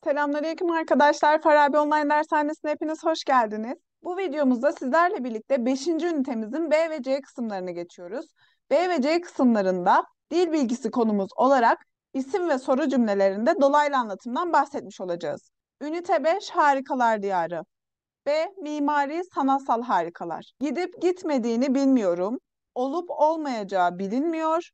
Selamünaleyküm arkadaşlar. Farabi Online Dershanesi'ne hepiniz hoş geldiniz. Bu videomuzda sizlerle birlikte 5. ünitemizin B ve C kısımlarını geçiyoruz. B ve C kısımlarında dil bilgisi konumuz olarak isim ve soru cümlelerinde dolaylı anlatımdan bahsetmiş olacağız. Ünite 5 Harikalar Diyarı. B. Mimari sanatsal harikalar. Gidip gitmediğini bilmiyorum. Olup olmayacağı bilinmiyor.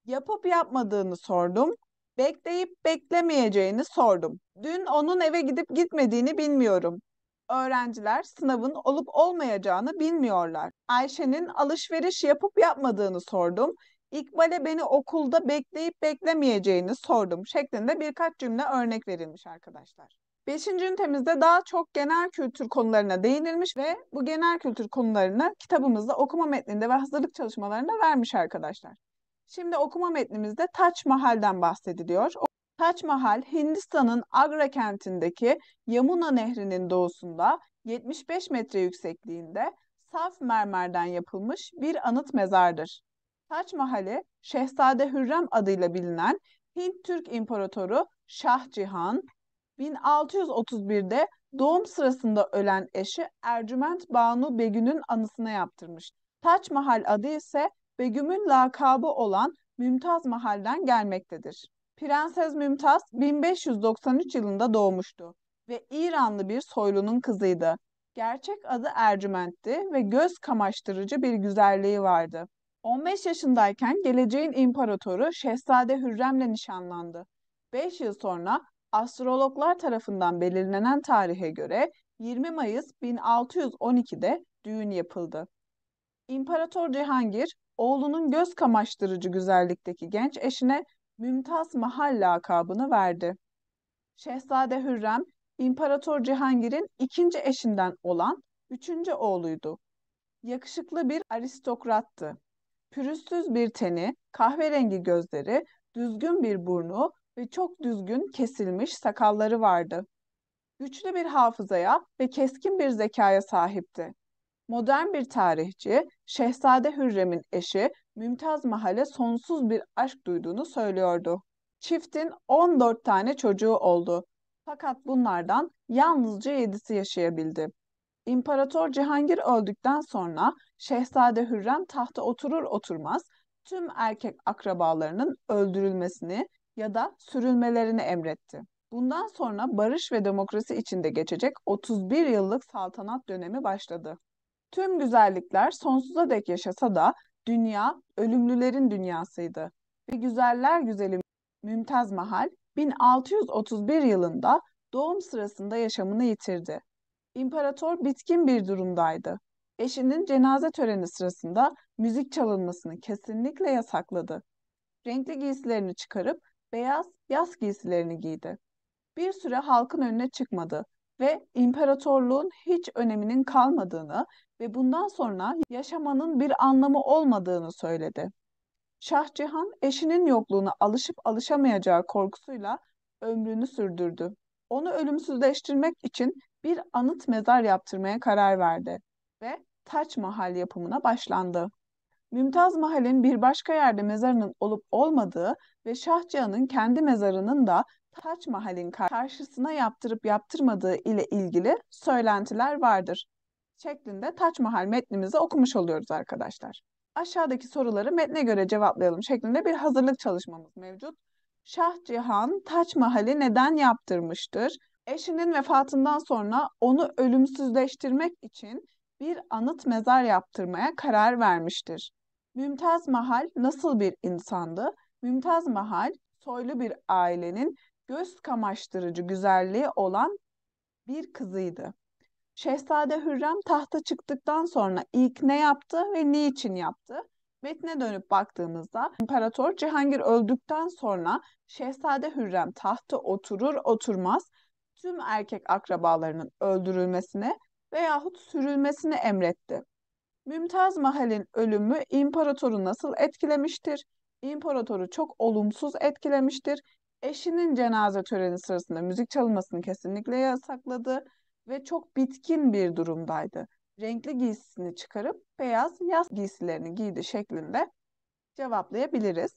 Yapıp yapmadığını sordum. Bekleyip beklemeyeceğini sordum. Dün onun eve gidip gitmediğini bilmiyorum. Öğrenciler sınavın olup olmayacağını bilmiyorlar. Ayşe'nin alışveriş yapıp yapmadığını sordum. İkbal'e beni okulda bekleyip beklemeyeceğini sordum şeklinde birkaç cümle örnek verilmiş arkadaşlar. Beşinci ünitemizde daha çok genel kültür konularına değinilmiş ve bu genel kültür konularını kitabımızda okuma metninde ve hazırlık çalışmalarında vermiş arkadaşlar. Şimdi okuma metnimizde Taç Mahal'den bahsediliyor. Taç Mahal, Hindistan'ın Agra kentindeki Yamuna Nehri'nin doğusunda 75 metre yüksekliğinde saf mermerden yapılmış bir anıt mezardır. Taç Mahal'i Şehzade Hürrem adıyla bilinen Hint Türk İmparatoru Şah Cihan 1631'de doğum sırasında ölen eşi Ercüment Banu Begüm'ün anısına yaptırmış. Taç Mahal adı ise Begüm'ün lakabı olan Mümtaz Mahal'den gelmektedir. Prenses Mümtaz 1593 yılında doğmuştu ve İranlı bir soylunun kızıydı. Gerçek adı Ercüment'ti ve göz kamaştırıcı bir güzelliği vardı. 15 yaşındayken geleceğin imparatoru Şehzade Hürrem'le nişanlandı. 5 yıl sonra astrologlar tarafından belirlenen tarihe göre 20 Mayıs 1612'de düğün yapıldı. İmparator Cihangir, oğlunun göz kamaştırıcı güzellikteki genç eşine Mümtaz Mahal lakabını verdi. Şehzade Hürrem, İmparator Cihangir'in ikinci eşinden olan üçüncü oğluydu. Yakışıklı bir aristokrattı. Pürüzsüz bir teni, kahverengi gözleri, düzgün bir burnu ve çok düzgün kesilmiş sakalları vardı. Güçlü bir hafızaya ve keskin bir zekaya sahipti. Modern bir tarihçi, Şehzade Hürrem'in eşi Mümtaz Mahal'e sonsuz bir aşk duyduğunu söylüyordu. Çiftin 14 tane çocuğu oldu. Fakat bunlardan yalnızca 7'si yaşayabildi. İmparator Cihangir öldükten sonra Şehzade Hürrem tahta oturur oturmaz tüm erkek akrabalarının öldürülmesini ya da sürülmelerini emretti. Bundan sonra barış ve demokrasi içinde geçecek 31 yıllık saltanat dönemi başladı. Tüm güzellikler sonsuza dek yaşasa da dünya ölümlülerin dünyasıydı ve güzeller güzeli Mümtaz Mahal 1631 yılında doğum sırasında yaşamını yitirdi. İmparator bitkin bir durumdaydı. Eşinin cenaze töreni sırasında müzik çalınmasını kesinlikle yasakladı. Renkli giysilerini çıkarıp beyaz yaz giysilerini giydi. Bir süre halkın önüne çıkmadı ve imparatorluğun hiç öneminin kalmadığını ve bundan sonra yaşamanın bir anlamı olmadığını söyledi. Şah Cihan eşinin yokluğuna alışıp alışamayacağı korkusuyla ömrünü sürdürdü. Onu ölümsüzleştirmek için bir anıt mezar yaptırmaya karar verdi ve Taç Mahal yapımına başlandı. Mümtaz Mahal'in bir başka yerde mezarının olup olmadığı ve Şah Cihan'ın kendi mezarının da Taç Mahal'in karşısına yaptırıp yaptırmadığı ile ilgili söylentiler vardır. Şeklinde Taç Mahal metnimizi okumuş oluyoruz arkadaşlar. Aşağıdaki soruları metne göre cevaplayalım şeklinde bir hazırlık çalışmamız mevcut. Şah Cihan Taç Mahal'i neden yaptırmıştır? Eşinin vefatından sonra onu ölümsüzleştirmek için bir anıt mezar yaptırmaya karar vermiştir. Mümtaz Mahal nasıl bir insandı? Mümtaz Mahal soylu bir ailenin göz kamaştırıcı güzelliği olan bir kızıydı. Şehzade Hürrem tahta çıktıktan sonra ilk ne yaptı ve niçin yaptı? Metne dönüp baktığımızda İmparator Cihangir öldükten sonra Şehzade Hürrem tahta oturur oturmaz tüm erkek akrabalarının öldürülmesini veyahut sürülmesini emretti. Mümtaz Mahal'in ölümü imparatoru nasıl etkilemiştir? İmparatoru çok olumsuz etkilemiştir. Eşinin cenaze töreni sırasında müzik çalınmasını kesinlikle yasakladı ve çok bitkin bir durumdaydı. Renkli giysisini çıkarıp beyaz yaz giysilerini giydi şeklinde cevaplayabiliriz.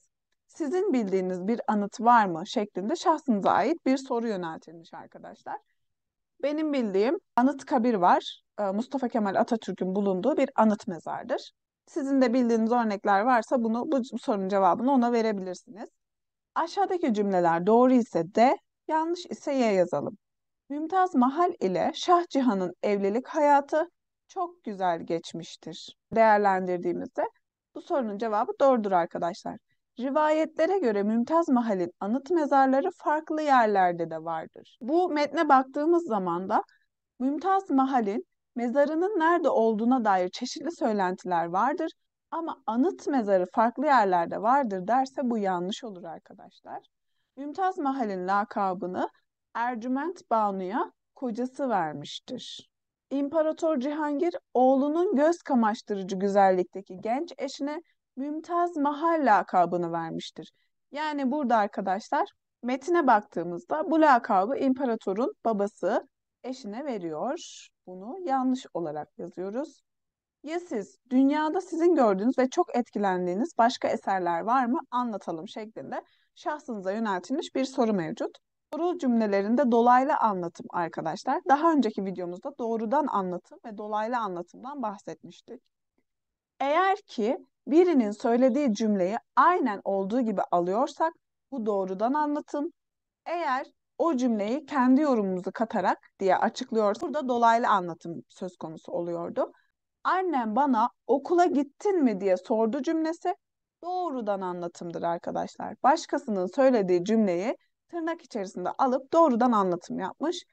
Sizin bildiğiniz bir anıt var mı şeklinde şahsınıza ait bir soru yöneltilmiş arkadaşlar. Benim bildiğim Anıtkabir var. Mustafa Kemal Atatürk'ün bulunduğu bir anıt mezardır. Sizin de bildiğiniz örnekler varsa bu sorunun cevabını ona verebilirsiniz. Aşağıdaki cümleler doğru ise D, yanlış ise Y yazalım. Mümtaz Mahal ile Şah Cihan'ın evlilik hayatı çok güzel geçmiştir. Değerlendirdiğimizde bu sorunun cevabı doğrudur arkadaşlar. Rivayetlere göre Mümtaz Mahal'in anıt mezarları farklı yerlerde de vardır. Bu metne baktığımız zaman da Mümtaz Mahal'in mezarının nerede olduğuna dair çeşitli söylentiler vardır. Ama anıt mezarı farklı yerlerde vardır derse bu yanlış olur arkadaşlar. Mümtaz Mahal'in lakabını Ercüment Banu'ya kocası vermiştir. İmparator Cihangir oğlunun göz kamaştırıcı güzellikteki genç eşine Mümtaz Mahal lakabını vermiştir. Yani burada arkadaşlar metine baktığımızda bu lakabı imparatorun babası eşine veriyor. Bunu yanlış olarak yazıyoruz. Ya siz, dünyada sizin gördüğünüz ve çok etkilendiğiniz başka eserler var mı? Anlatalım şeklinde şahsınıza yöneltilmiş bir soru mevcut. Soru cümlelerinde dolaylı anlatım arkadaşlar. Daha önceki videomuzda doğrudan anlatım ve dolaylı anlatımdan bahsetmiştik. Eğer ki birinin söylediği cümleyi aynen olduğu gibi alıyorsak bu doğrudan anlatım. Eğer o cümleyi kendi yorumumuzu katarak diye açıklıyorsak burada dolaylı anlatım söz konusu oluyordu. Annem bana okula gittin mi diye sordu cümlesi doğrudan anlatımdır arkadaşlar. Başkasının söylediği cümleyi tırnak içerisinde alıp doğrudan anlatım yapmış.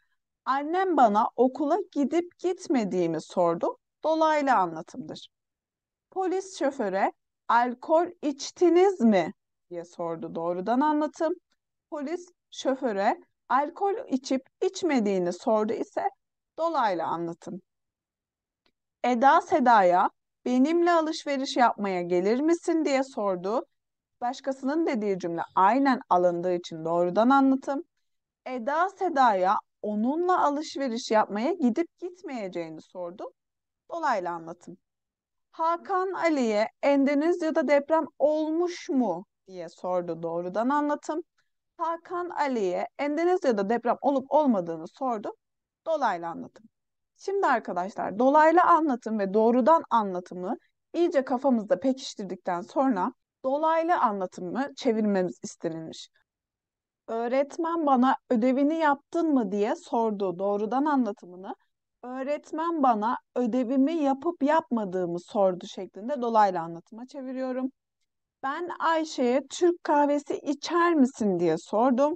Annem bana okula gidip gitmediğimi sordu. Dolaylı anlatımdır. Polis şoföre alkol içtiniz mi diye sordu. Doğrudan anlatım. Polis şoföre alkol içip içmediğini sordu ise dolaylı anlatım. Eda Seda'ya benimle alışveriş yapmaya gelir misin diye sordu. Başkasının dediği cümle aynen alındığı için doğrudan anlatım. Eda Seda'ya onunla alışveriş yapmaya gidip gitmeyeceğini sordu. Dolaylı anlatım. Hakan Ali'ye Endonezya'da deprem olmuş mu diye sordu. Doğrudan anlatım. Hakan Ali'ye Endonezya'da deprem olup olmadığını sordu. Dolaylı anlatım. Şimdi arkadaşlar dolaylı anlatım ve doğrudan anlatımı iyice kafamızda pekiştirdikten sonra dolaylı anlatımı çevirmemiz istenilmiş. Öğretmen bana ödevini yaptın mı diye sordu. Doğrudan anlatımını öğretmen bana ödevimi yapıp yapmadığımı sordu şeklinde dolaylı anlatıma çeviriyorum. Ben Ayşe'ye Türk kahvesi içer misin diye sordum.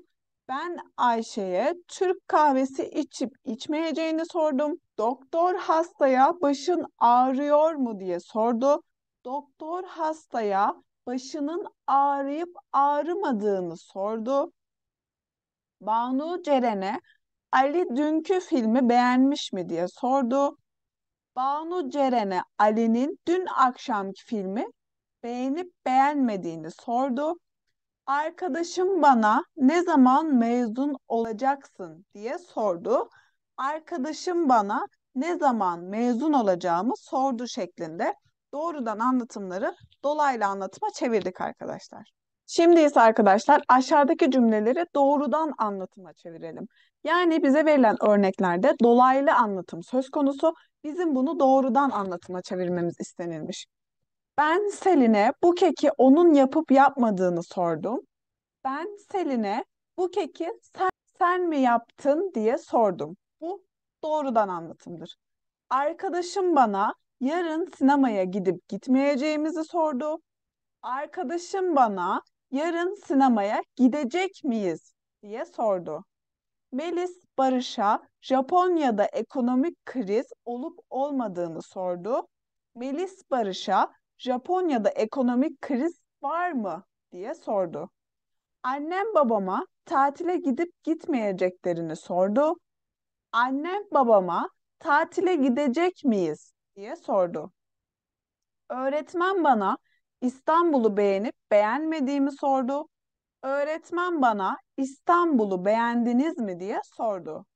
Ben Ayşe'ye Türk kahvesi içip içmeyeceğini sordum. Doktor hastaya başın ağrıyor mu diye sordu. Doktor hastaya başının ağrıyıp ağrımadığını sordu. Banu Ceren'e Ali dünkü filmi beğenmiş mi diye sordu. Banu Ceren'e Ali'nin dün akşamki filmi beğenip beğenmediğini sordu. Arkadaşım bana ne zaman mezun olacaksın diye sordu. Arkadaşım bana ne zaman mezun olacağımı sordu şeklinde doğrudan anlatımları dolaylı anlatıma çevirdik arkadaşlar. Şimdi ise arkadaşlar aşağıdaki cümleleri doğrudan anlatıma çevirelim. Yani bize verilen örneklerde dolaylı anlatım söz konusu. Bizim bunu doğrudan anlatıma çevirmemiz istenilmiş. Ben Selin'e bu keki onun yapıp yapmadığını sordum. Ben Selin'e bu keki sen mi yaptın diye sordum. Bu doğrudan anlatımdır. Arkadaşım bana yarın sinemaya gidip gitmeyeceğimizi sordu. Arkadaşım bana yarın sinemaya gidecek miyiz diye sordu. Melis Barış'a Japonya'da ekonomik kriz olup olmadığını sordu. Melis Barış'a Japonya'da ekonomik kriz var mı diye sordu. Annem babama tatile gidip gitmeyeceklerini sordu. Annem babama tatile gidecek miyiz diye sordu. Öğretmen bana İstanbul'u beğenip beğenmediğimi sordu. Öğretmen bana İstanbul'u beğendiniz mi diye sordu.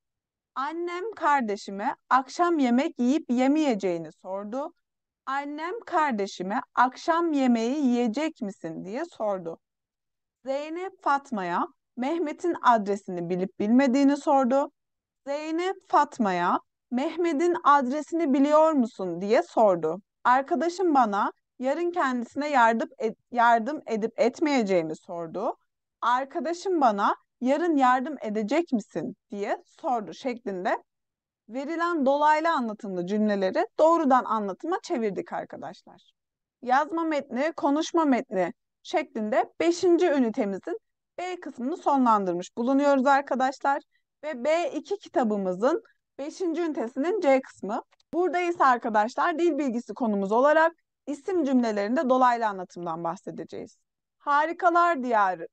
Annem kardeşime akşam yemek yiyip yemeyeceğini sordu. Annem kardeşime akşam yemeği yiyecek misin diye sordu. Zeynep Fatma'ya Mehmet'in adresini bilip bilmediğini sordu. Zeynep Fatma'ya Mehmet'in adresini biliyor musun diye sordu. Arkadaşım bana yarın kendisine yardım edip etmeyeceğimi sordu. Arkadaşım bana yarın yardım edecek misin diye sordu şeklinde verilen dolaylı anlatımlı cümleleri doğrudan anlatıma çevirdik arkadaşlar. Yazma metni, konuşma metni şeklinde 5. ünitemizin B kısmını sonlandırmış bulunuyoruz arkadaşlar. Ve B2 kitabımızın 5. ünitesinin C kısmı. Burada ise arkadaşlar dil bilgisi konumuz olarak isim cümlelerinde dolaylı anlatımdan bahsedeceğiz. Harikalar Diyarı.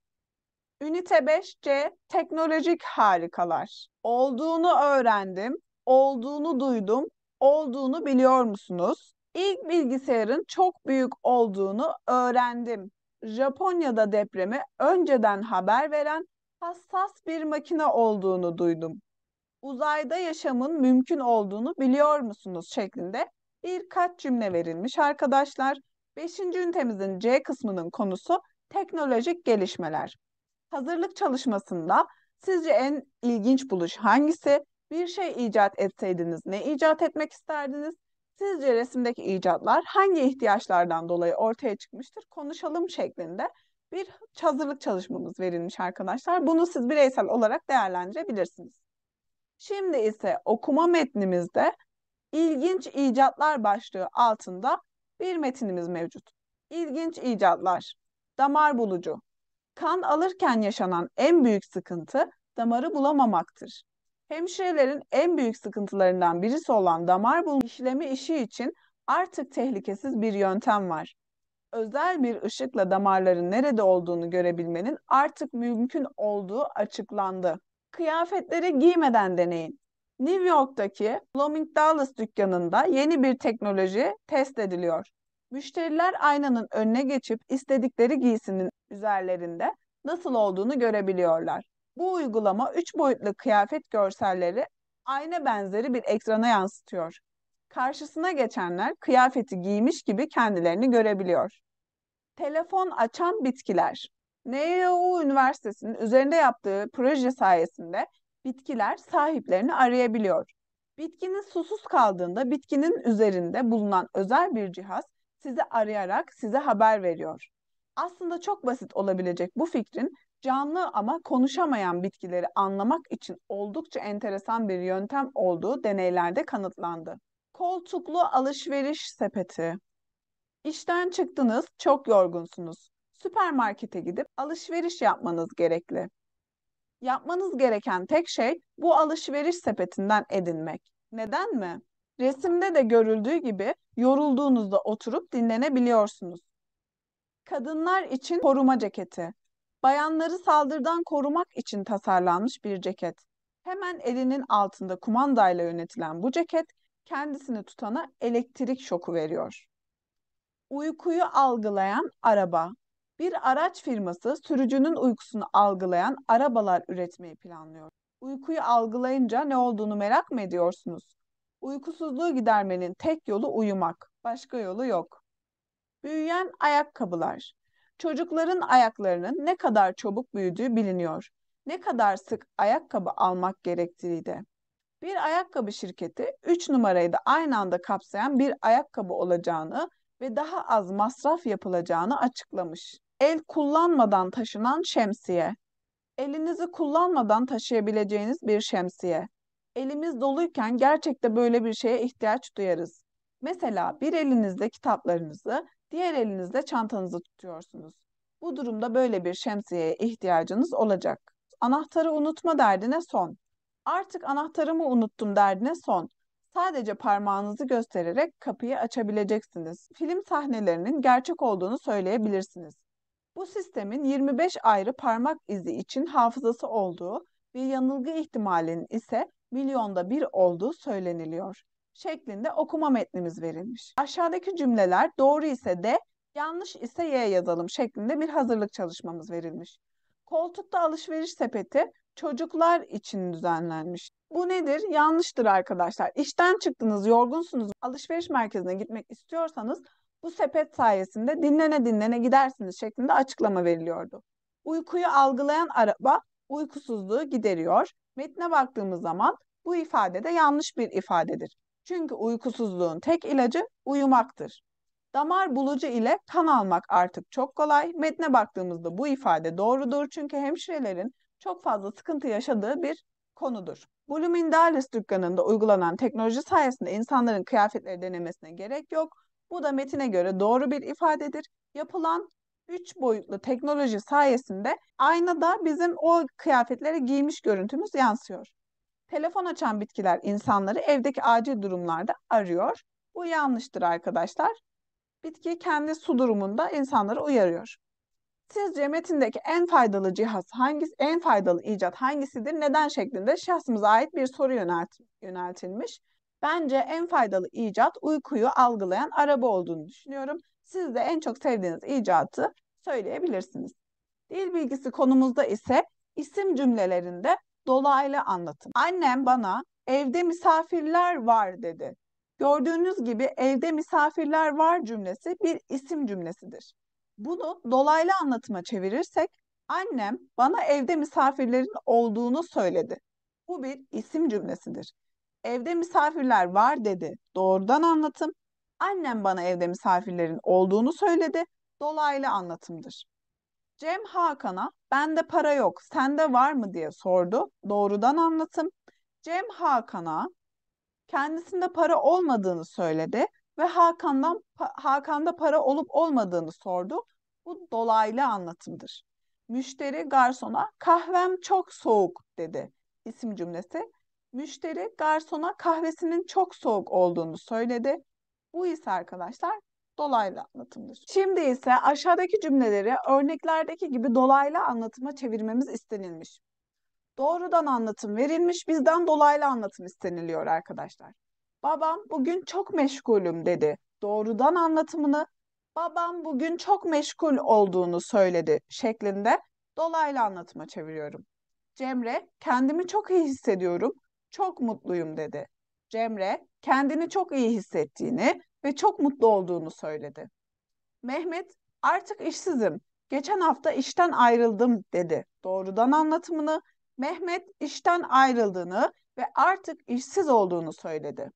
Ünite 5C teknolojik harikalar. Olduğunu öğrendim, olduğunu duydum, olduğunu biliyor musunuz? İlk bilgisayarın çok büyük olduğunu öğrendim. Japonya'da depremi önceden haber veren hassas bir makine olduğunu duydum. Uzayda yaşamın mümkün olduğunu biliyor musunuz şeklinde birkaç cümle verilmiş arkadaşlar. 5. ünitemizin C kısmının konusu teknolojik gelişmeler. Hazırlık çalışmasında sizce en ilginç buluş hangisi? Bir şey icat etseydiniz ne icat etmek isterdiniz? Sizce resimdeki icatlar hangi ihtiyaçlardan dolayı ortaya çıkmıştır? Konuşalım şeklinde bir hazırlık çalışmamız verilmiş arkadaşlar. Bunu siz bireysel olarak değerlendirebilirsiniz. Şimdi ise okuma metnimizde ilginç icatlar başlığı altında bir metinimiz mevcut. İlginç icatlar, damar bulucu. Kan alırken yaşanan en büyük sıkıntı damarı bulamamaktır. Hemşirelerin en büyük sıkıntılarından birisi olan damar bulma işlemi işi için artık tehlikesiz bir yöntem var. Özel bir ışıkla damarların nerede olduğunu görebilmenin artık mümkün olduğu açıklandı. Kıyafetleri giymeden deneyin. New York'taki Bloomingdale's dükkanında yeni bir teknoloji test ediliyor. Müşteriler aynanın önüne geçip istedikleri giysinin üzerlerinde nasıl olduğunu görebiliyorlar. Bu uygulama 3 boyutlu kıyafet görselleri ayna benzeri bir ekrana yansıtıyor. Karşısına geçenler kıyafeti giymiş gibi kendilerini görebiliyor. Telefon açan bitkiler. NYU Üniversitesi'nin üzerinde yaptığı proje sayesinde bitkiler sahiplerini arayabiliyor. Bitkiniz susuz kaldığında bitkinin üzerinde bulunan özel bir cihaz sizi arayarak size haber veriyor. Aslında çok basit olabilecek bu fikrin canlı ama konuşamayan bitkileri anlamak için oldukça enteresan bir yöntem olduğu deneylerde kanıtlandı. Koltuklu alışveriş sepeti. İşten çıktınız, çok yorgunsunuz. Süpermarkete gidip alışveriş yapmanız gerekli. Yapmanız gereken tek şey bu alışveriş sepetinden edinmek. Neden mi? Resimde de görüldüğü gibi yorulduğunuzda oturup dinlenebiliyorsunuz. Kadınlar için koruma ceketi. Bayanları saldırıdan korumak için tasarlanmış bir ceket. Hemen elinin altında kumandayla yönetilen bu ceket kendisini tutana elektrik şoku veriyor. Uykuyu algılayan araba. Bir araç firması sürücünün uykusunu algılayan arabalar üretmeyi planlıyor. Uykuyu algılayınca ne olduğunu merak mı ediyorsunuz? Uykusuzluğu gidermenin tek yolu uyumak. Başka yolu yok. Büyüyen ayakkabılar. Çocukların ayaklarının ne kadar çabuk büyüdüğü biliniyor. Ne kadar sık ayakkabı almak gerektiği de. Bir ayakkabı şirketi 3 numarayı da aynı anda kapsayan bir ayakkabı olacağını ve daha az masraf yapılacağını açıklamış. El kullanmadan taşınan şemsiye. Elinizi kullanmadan taşıyabileceğiniz bir şemsiye. Elimiz doluyken gerçekte böyle bir şeye ihtiyaç duyarız. Mesela bir elinizde kitaplarınızı, diğer elinizde çantanızı tutuyorsunuz. Bu durumda böyle bir şemsiyeye ihtiyacınız olacak. Anahtarı unutma derdine son. Artık anahtarımı unuttum derdine son. Sadece parmağınızı göstererek kapıyı açabileceksiniz. Film sahnelerinin gerçek olduğunu söyleyebilirsiniz. Bu sistemin 25 ayrı parmak izi için hafızası olduğu ve yanılgı ihtimalinin ise milyonda bir olduğu söyleniliyor. Şeklinde okuma metnimiz verilmiş. Aşağıdaki cümleler doğru ise D, yanlış ise Y yazalım şeklinde bir hazırlık çalışmamız verilmiş. Koltukta alışveriş sepeti çocuklar için düzenlenmiş. Bu nedir? Yanlıştır arkadaşlar. İşten çıktınız, yorgunsunuz. Alışveriş merkezine gitmek istiyorsanız bu sepet sayesinde dinlene dinlene gidersiniz şeklinde açıklama veriliyordu. Uykuyu algılayan araba uykusuzluğu gideriyor. Metne baktığımız zaman bu ifade de yanlış bir ifadedir. Çünkü uykusuzluğun tek ilacı uyumaktır. Damar bulucu ile kan almak artık çok kolay. Metne baktığımızda bu ifade doğrudur. Çünkü hemşirelerin çok fazla sıkıntı yaşadığı bir konudur. Bloomingdale's dükkanında uygulanan teknoloji sayesinde insanların kıyafetleri denemesine gerek yok. Bu da metine göre doğru bir ifadedir. Yapılan 3 boyutlu teknoloji sayesinde aynada bizim o kıyafetleri giymiş görüntümüz yansıyor. Telefon açan bitkiler insanları evdeki acil durumlarda arıyor. Bu yanlıştır arkadaşlar. Bitki kendi su durumunda insanları uyarıyor. Sizce metindeki en faydalı cihaz hangisi, en faydalı icat hangisidir? Neden şeklinde şahsımıza ait bir soru yöneltilmiş. Bence en faydalı icat uykuyu algılayan araba olduğunu düşünüyorum. Siz de en çok sevdiğiniz icatı söyleyebilirsiniz. Dil bilgisi konumuzda ise isim cümlelerinde dolaylı anlatım. Annem bana evde misafirler var dedi. Gördüğünüz gibi evde misafirler var cümlesi bir isim cümlesidir. Bunu dolaylı anlatıma çevirirsek annem bana evde misafirlerin olduğunu söyledi. Bu bir isim cümlesidir. Evde misafirler var dedi. Doğrudan anlatım. Annem bana evde misafirlerin olduğunu söyledi. Dolaylı anlatımdır. Cem Hakan'a bende para yok, sende var mı diye sordu. Doğrudan anlatım. Cem Hakan'a kendisinde para olmadığını söyledi ve Hakan'da para olup olmadığını sordu. Bu dolaylı anlatımdır. Müşteri garsona kahvem çok soğuk dedi. İsim cümlesi. Müşteri garsona kahvesinin çok soğuk olduğunu söyledi. Bu ise arkadaşlar dolaylı anlatımdır. Şimdi ise aşağıdaki cümleleri örneklerdeki gibi dolaylı anlatıma çevirmemiz istenilmiş. Doğrudan anlatım verilmiş, bizden dolaylı anlatım isteniliyor arkadaşlar. Babam bugün çok meşgulüm dedi. Doğrudan anlatımını babam bugün çok meşgul olduğunu söyledi şeklinde dolaylı anlatıma çeviriyorum. Cemre kendimi çok iyi hissediyorum, çok mutluyum dedi. Cemre kendini çok iyi hissettiğini ve çok mutlu olduğunu söyledi. Mehmet artık işsizim. Geçen hafta işten ayrıldım dedi. Doğrudan anlatımını Mehmet işten ayrıldığını ve artık işsiz olduğunu söyledi.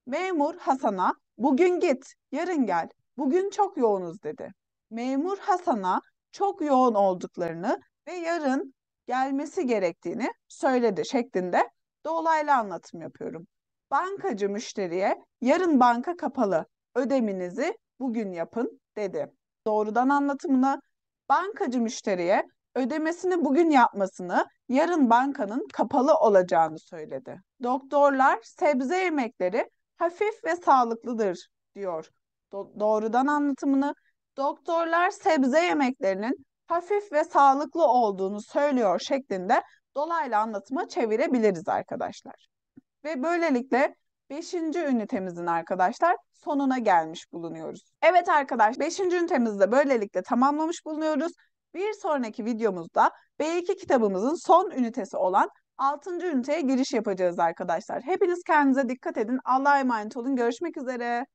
Memur Hasan'a bugün git, yarın gel. Bugün çok yoğunuz dedi. Memur Hasan'a çok yoğun olduklarını ve yarın gelmesi gerektiğini söyledi şeklinde dolaylı anlatım yapıyorum. Bankacı müşteriye yarın banka kapalı, ödeminizi bugün yapın dedi. Doğrudan anlatımını bankacı müşteriye ödemesini bugün yapmasını, yarın bankanın kapalı olacağını söyledi. Doktorlar sebze yemekleri hafif ve sağlıklıdır diyor. Doğrudan anlatımını doktorlar sebze yemeklerinin hafif ve sağlıklı olduğunu söylüyor şeklinde dolaylı anlatıma çevirebiliriz arkadaşlar. Ve böylelikle 5. ünitemizin arkadaşlar sonuna gelmiş bulunuyoruz. Evet arkadaşlar 5. ünitemizi de böylelikle tamamlamış bulunuyoruz. Bir sonraki videomuzda B2 kitabımızın son ünitesi olan 6. üniteye giriş yapacağız arkadaşlar. Hepiniz kendinize dikkat edin. Allah'a emanet olun. Görüşmek üzere.